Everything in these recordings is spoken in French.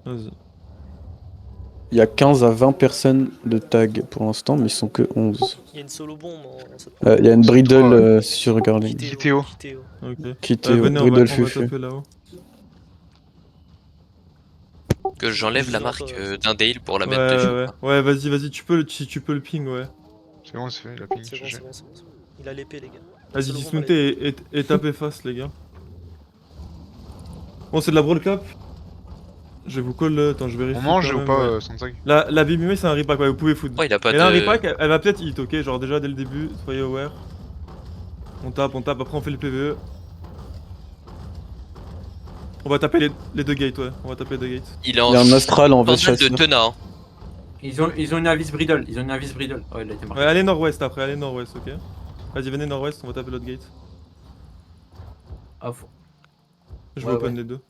Vas-y. Il y a 15 à 20 personnes de tag pour l'instant, mais ils sont que 11. Il y a une solo bombe en cette Il y a une bridle Ouais. sur Garling. Kiteo. Ok. Qui était Venez, bridle on va fufu. taper là-haut. Que j'enlève la marque d'un Dale pour la mettre Ouais, dessus. ouais, ouais, vas-y, si tu peux le ping, ouais. C'est bon, c'est fait, la ping, C'est bon, GG. c'est bon, c'est bon. Il a l'épée, les gars. Vas-y, Solo bombe, dismountez et tapez face, les gars. Bon, c'est de la brawl cap. Je vais vous call. Attends, je vérifie. On mange quand ou même, pas ouais. sans tag? La Bimime, c'est un repack, ouais, vous pouvez foot. Oh, il a pas Et là, un de. repack, elle va peut-être hit, ok? Genre, déjà dès le début, soyez aware. On tape, après on fait le PVE. On va taper les deux gates, ouais. On va taper les deux gates. Il est en Il y a un astral en veste scandale de chasseur. Tena. Hein. Ils ont une avis bridle, Ouais, il a été marqué. Ouais, allez nord-ouest après, allez nord-ouest, ok? Vas-y, venez nord-ouest, on va taper l'autre gate. Ah, Je Ouais, vais open ouais. les deux.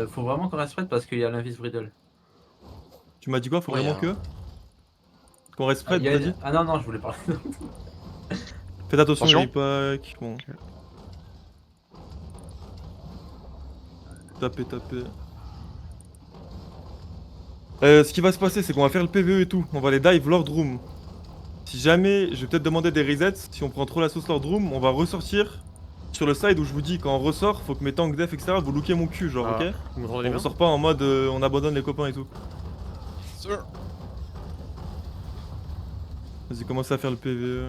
faut vraiment qu'on reste prête parce qu'il y a l'invis bridle. Tu m'as dit quoi? Faut Ouais, vraiment que qu'on reste prêt, Il y a t'as une- dit? Ah non, non, je voulais parler. Faites attention, Attention. repack. Bon. Tapez. Ce qui va se passer, c'est qu'on va faire le PVE et tout. On va les dive Lord Room. Si jamais, je vais peut-être demander des resets. Si on prend trop la sauce Lord Room, on va ressortir sur le side où je vous dis quand on ressort, faut que mes tanks def, etc. vous lookez mon cul, genre, ok? Vous m'entendez On bien? ressort pas en mode on abandonne les copains et tout. Vas-y, commencez à faire le PVE.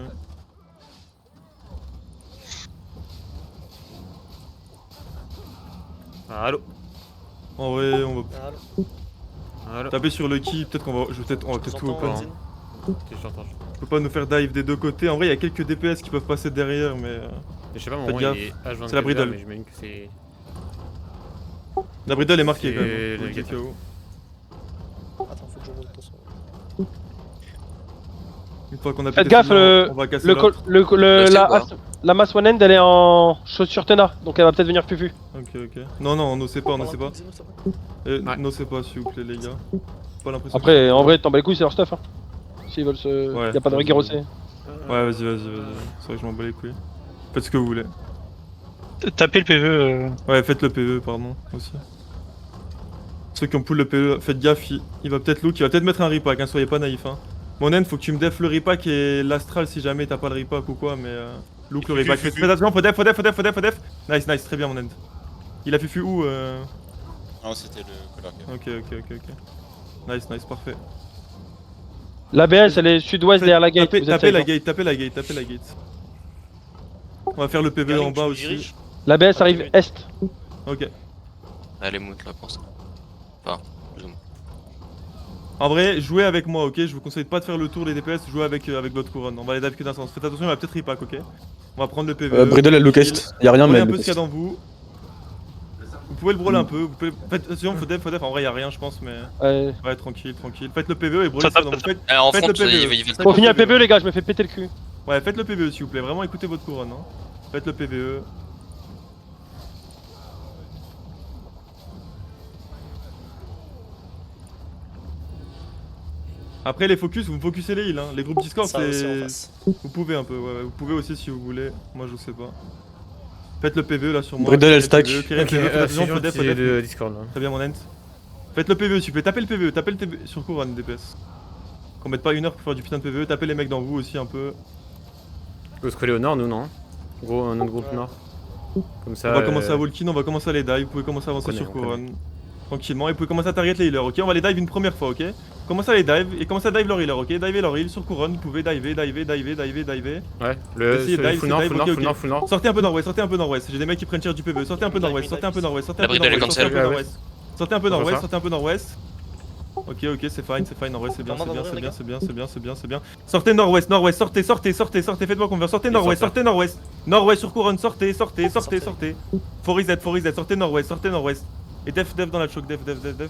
Allo. En vrai, on va Ah, allô, Allo. taper sur le key. Peut-être qu'on va, on va je peut-être vous tout entends, open. Martine. Ok, j'entends. Je peux pas nous faire dive des deux côtés. En vrai, il y a quelques DPS qui peuvent passer derrière, mais Je sais pas, mon Faites moment gaffe. il est H24. C'est la bridle. Mais j'imagine que c'est. la bridle est marquée C'est quand même. le Ok, gate. KO. Attends, faut que je remonte ton son. Une fois qu'on a Faites pété gaffe, celui-là, on va casser l'autre. C'est ou pas la masse one end elle est en chaussure Tena, donc elle va peut-être venir fufu. Ok. Non, on ne sait pas, Parle un peu, Xeno, s'il te plaît. Ouais. Ne sait pas, s'il vous plaît, les gars. Pas l'impression. Après, en vrai, t'en bats les couilles, c'est leur stuff. Hein. S'ils veulent se. Ouais, Y'a pas de vas-y, rigueur vas-y. aussi. Ouais, vas-y. C'est vrai que je m'en bats les couilles. Faites ce que vous voulez. Tapez le PVE. Ouais, faites le PVE, pardon, aussi. Ceux qui ont pull le PVE, faites gaffe, il va peut-être look, il va peut-être mettre un repack, hein, soyez pas naïf. Hein. Mon N, faut que tu me def le repack et l'astral si jamais t'as pas le repack ou quoi, mais look le repack. Faites attention, faut def. Nice, très bien mon N. Il a fufu où Non, c'était le colloque. Ok. Nice, parfait. La BS, elle est sud-ouest derrière la gate. vous êtes Tapez safe, la hein. gate. On va faire le PVE en Garling, bas tu me aussi. diriges. La BS arrive est. Ok. Allez, monte là pour ça. Enfin, plus ou moins. En vrai, jouez avec moi, ok? Je vous conseille pas de faire le tour des DPS, jouez avec l'autre couronne. On va les dive que d'un sens. Faites attention, il va peut-être repack, ok? On va prendre le PVE. Bridle elle look est. Y'a rien, mais Prenez un elle peu look ce qu'il y a est. dans vous. Vous pouvez le brawler un peu, vous pouvez... Faites attention, faut def, en vrai y'a rien je pense mais... Ouais, tranquille. Faites le PVE et brawlez Ça ça dans tape, vous. Faites... En Faites front, le PVE. il va Faites Pour le finir le PVE, les gars, je me fais péter le cul. Ouais, faites le PVE s'il vous plaît, vraiment écoutez votre couronne. Hein. Faites le PVE. Après les focus, vous me focusez les heals, hein. Les groupes Discord Ça aussi en c'est... face. Vous pouvez un peu, ouais, vous pouvez aussi si vous voulez. Moi je sais pas. Faites le PVE là sur moi. Bridle, elle Faites le stack. PVE, clearez le PVE, faites attention, faut def, de Discord là. Très bien mon ent. Faites le PVE s'il vous plaît, tapez le PVE, tapez le PVE sur couronne DPS. Qu'on mette pas une heure pour faire du putain de PVE, tapez les mecs dans vous aussi un peu. On peut se coller au nord, nous, non? Gros, notre groupe Ouais. nord. Comme ça. On va commencer à Volkin, on va commencer à les dive, vous pouvez commencer à avancer connaît, sur on couronne. Tranquillement, et vous pouvez commencer à target les healers, ok? On va les dive une première fois, ok? Commencez à les dive, et commencez à dive leur healer, ok? Divez leur heal sur couronne, vous pouvez diver. Ouais, le Essayez de dive, full nord, dive, full nord, ok, full nord, full nord. Sortez un peu nord-ouest, j'ai des mecs qui prennent cher du PVE, sortez un peu nord-ouest, sortez un peu nord-ouest, sortez un La peu bridle est nord-ouest, sortez un peu cancel. nord-ouest. Sortez un peu On va nord-ouest, faire. sortez un peu nord-ouest. Ok, c'est fine, nord-ouest, c'est bien. Sortez nord-ouest, sortez, faites-moi confiance, sortez nord-ouest, nord-ouest sur couronne, sortez. Faut reset, sortez nord-ouest. Et def dans la choke, def,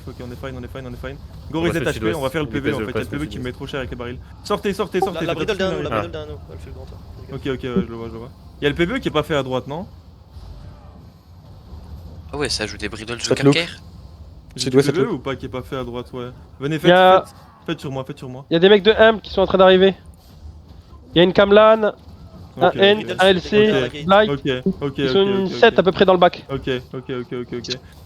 ok, on est fine. Go On va reset faire HP, sud-ouest. on va faire le Les PV en PSE fait, passent le PV sud-ouest. qui me met trop cher avec les barils. Sortez, La bridle derrière nous, Ah. elle fait le grand tour. Ok, ouais, je le vois. Y'a le PV qui est pas fait à droite, non? Ah ouais, ça ajoute des bridles de Faites look. calcaire. J'ai doit du cette PV look. ou pas qui est pas fait à droite, ouais. Venez, Y'a- faites sur moi. Y'a des mecs de M qui sont en train d'arriver. Y'a une Kamlan. Un Ok, N, ok. un LC, Black. Ok. Ils sont une 7 à peu près dans le bac. Ok.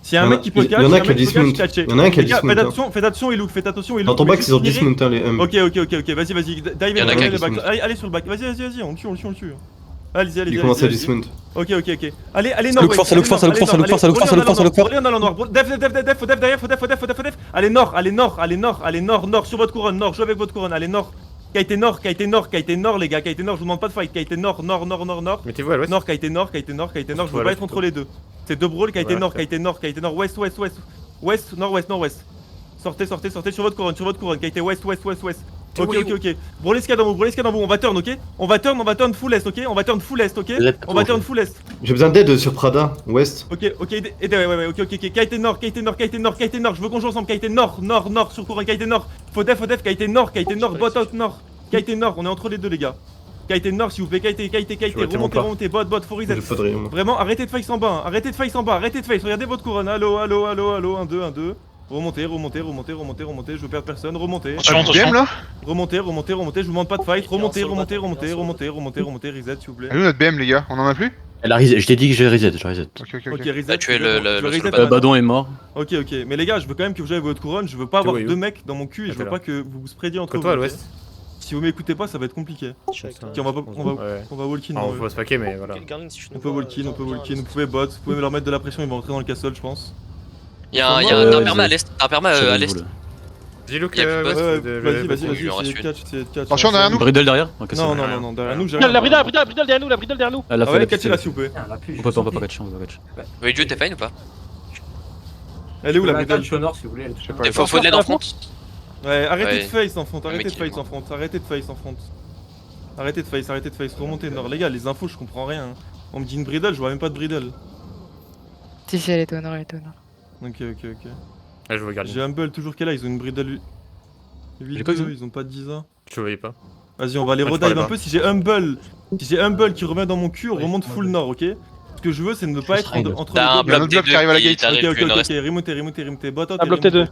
S'il y a un mec qui peut Il y en a qui a dismount. catcher. Il y en a un qui a Les gars, dismount. faites attention, Ilouk, faites attention, Ilouk. Dans ton bac, Mais ils ont juste dismount, hein, les hum. Ok, vas-y, dive Il y en a le qui back. dismount. Allez sur le back, vas-y, on le tue. Allez-y. Ils commencent à dismount. Ok. Allez, nord, Look force, look force. Allez en allant nord. Def, faut def derrière. Allez nord, sur votre couronne, nord, jouez avec votre couronne, allez nord. Kaité nord, les gars, Kaité nord, je vous demande pas de fight, Kaité nord. Mettez-vous à l'ouest. Nord, Kaité nord, je veux pas être entre les deux. C'est deux brawls, Kaité nord, ouest, nord-ouest. Sortez sur votre couronne, Kaité ouest. Ok. Brûlez ce qu'il y a dans vous, on va turn, ok? On va turn full est, ok? On va turn full est. J'ai besoin d'aide sur Prada, ouest. Ok, ouais, ok. Kaité nord, je veux qu'on joue ensemble, Kaité nord, sur couronne, Kaité nord. Faut def, Kaité nord, bot out nord. Kaité nord, on est entre les deux, les gars. Kaité nord, s'il vous plaît, Kaité, remontez, bot, faut reset. J'ai pas de rayon. Vraiment, arrêtez de face en bas, regardez votre couronne, allo, 1, 2. Remontez, je veux perdre personne, remontez. Attention. là Remontez, je vous demande pas de fight, remontez, reset s'il vous plaît. Elle est où notre BM, les gars? On en a plus? Elle a reset, je t'ai dit que je reset. Ok, T'as reset. tué tu veux le reset sur le maintenant. Badon est mort. Ok, mais les gars, je veux quand même que vous jouez votre couronne, je veux pas avoir Oui, deux mecs dans mon cul et je veux pas que vous vous spreadiez entre vous. Toi à ok. l'ouest. Si vous m'écoutez pas, ça va être compliqué. Je suis avec toi. Ok, on va walk in. On va se paquer, mais voilà. Garling, si tu On nous peut vois, walk in, ça va bien, vous pouvez bot, vous pouvez leur mettre de la pression, ils vont rentrer dans le castle, je pense. Il y a un perma à l'est. Un perma à l'est. Dis Luke, Il y a plus de ouest, boss. de- Vas-y, je c'est rassure. catch. Attention derrière nous. Bridle derrière. Ok, Non, derrière nous, j'ai rien. La bridle derrière nous, Elle a Ah fait ouais, la catchez là s'il vous plaît. On peut pas catch, on peut pas catch. Vous voyez Dieu, t'es fine ou pas? Elle est où la La bridle? catch au nord si vous voulez. Je sais pas. Faut de l'aide en front. Ouais, arrêtez Ouais. de face en front, Le arrêtez mec, de il est face en front. Arrêtez de face, remontez nord. Les gars, les infos, je comprends rien. On me dit une bridle, je vois même pas de bridle. Si, elle est au nord, Ok. Ah, je vous regarde. J'ai Humble toujours qu'elle a, ils ont une bridle 8 quoi, 2, ils ont pas de 10 ans. Je voyais pas. Vas-y, on va les Ah, tu redive parlais un pas. peu. Si j'ai Humble qui remet dans mon cul, on remonte full nord, ok? Ce que je veux, c'est ne pas être entre les T'as un deux. un bloc autre bloc qui arrive à la gate. T2 Ok, remontez, bot out Un et bloc T2. remontez.